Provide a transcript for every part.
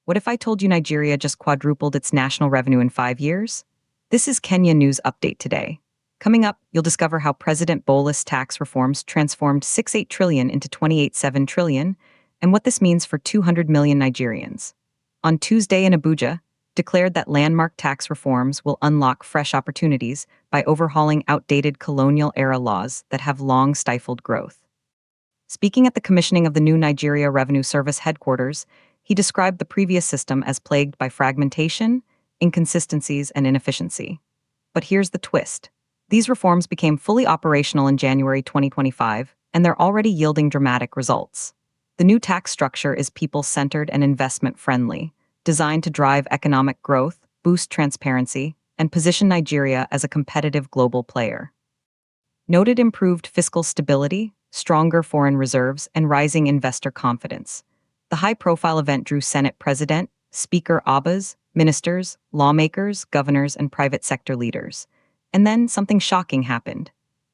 What if I told you Nigeria just quadrupled its national revenue in 5 years? This is Kenya News Update today. Coming up, you'll discover how President Bola's tax reforms transformed 6.8 trillion into 28.7 trillion, and what this means for 200 million Nigerians. On Tuesday in Abuja, declared that landmark tax reforms will unlock fresh opportunities by overhauling outdated colonial-era laws that have long stifled growth. Speaking at the commissioning of the new Nigeria Revenue Service headquarters, he described the previous system as plagued by fragmentation, inconsistencies, and inefficiency. But here's the twist. These reforms became fully operational in January 2025, and they're already yielding dramatic results. The new tax structure is people-centered and investment-friendly, designed to drive economic growth, boost transparency, and position Nigeria as a competitive global player. Noted improved fiscal stability, stronger foreign reserves, and rising investor confidence. The high-profile event drew Senate President, Speaker Abuja, ministers, lawmakers, governors, and private sector leaders. And then something shocking happened.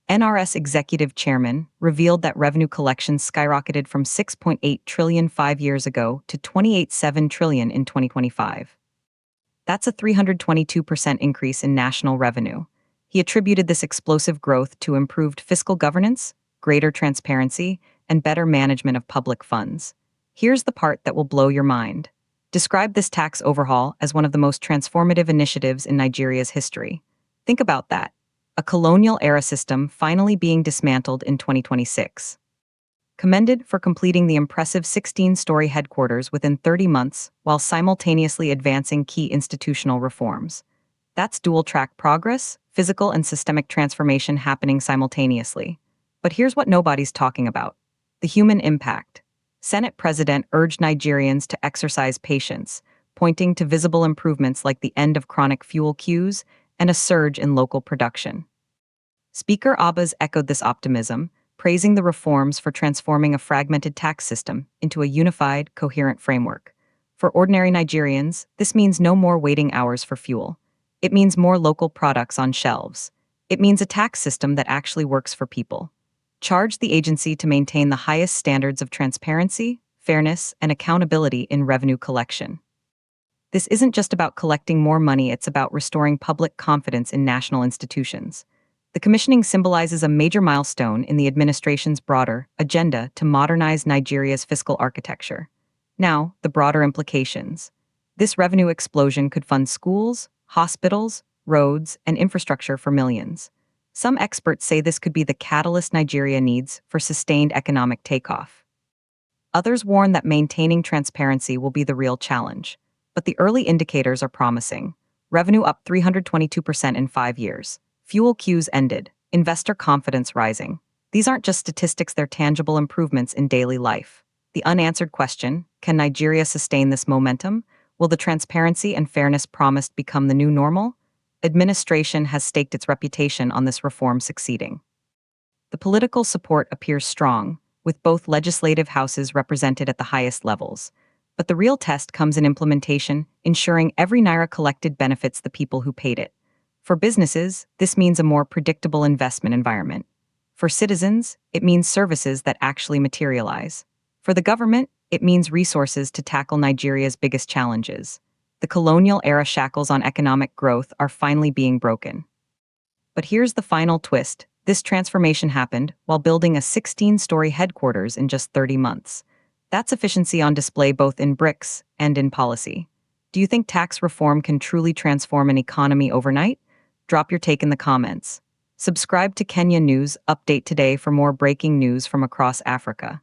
NRS Executive Chairman revealed that revenue collections skyrocketed from 6.8 trillion 5 years ago to 28.7 trillion in 2025. That's a 322% increase in national revenue. He attributed this explosive growth to improved fiscal governance, greater transparency, and better management of public funds. Here's the part that will blow your mind. Describe this tax overhaul as one of the most transformative initiatives in Nigeria's history. Think about that. A colonial-era system finally being dismantled in 2026. Commended for completing the impressive 16-story headquarters within 30 months while simultaneously advancing key institutional reforms. That's dual-track progress, physical and systemic transformation happening simultaneously. But here's what nobody's talking about: the human impact. Senate President urged Nigerians to exercise patience, pointing to visible improvements like the end of chronic fuel queues and a surge in local production. Speaker Abuja echoed this optimism, praising the reforms for transforming a fragmented tax system into a unified, coherent framework. For ordinary Nigerians, this means no more waiting hours for fuel. It means more local products on shelves. It means a tax system that actually works for people. Charge the agency to maintain the highest standards of transparency, fairness, and accountability in revenue collection. This isn't just about collecting more money, it's about restoring public confidence in national institutions. The commissioning symbolizes a major milestone in the administration's broader agenda to modernize Nigeria's fiscal architecture. Now, the broader implications. This revenue explosion could fund schools, hospitals, roads, and infrastructure for millions. Some experts say this could be the catalyst Nigeria needs for sustained economic takeoff. Others warn that maintaining transparency will be the real challenge. But the early indicators are promising. Revenue up 322% in 5 years. Fuel queues ended. Investor confidence rising. These aren't just statistics, they're tangible improvements in daily life. The unanswered question: can Nigeria sustain this momentum? Will the transparency and fairness promised become the new normal? Administration has staked its reputation on this reform succeeding. The political support appears strong, with both legislative houses represented at the highest levels. But the real test comes in implementation, ensuring every naira collected benefits the people who paid it. For businesses, this means a more predictable investment environment. For citizens, it means services that actually materialize. For the government, it means resources to tackle Nigeria's biggest challenges. The colonial-era shackles on economic growth are finally being broken. But here's the final twist. This transformation happened while building a 16-story headquarters in just 30 months. That's efficiency on display both in bricks and in policy. Do you think tax reform can truly transform an economy overnight? Drop your take in the comments. Subscribe to Kenya News Update today for more breaking news from across Africa.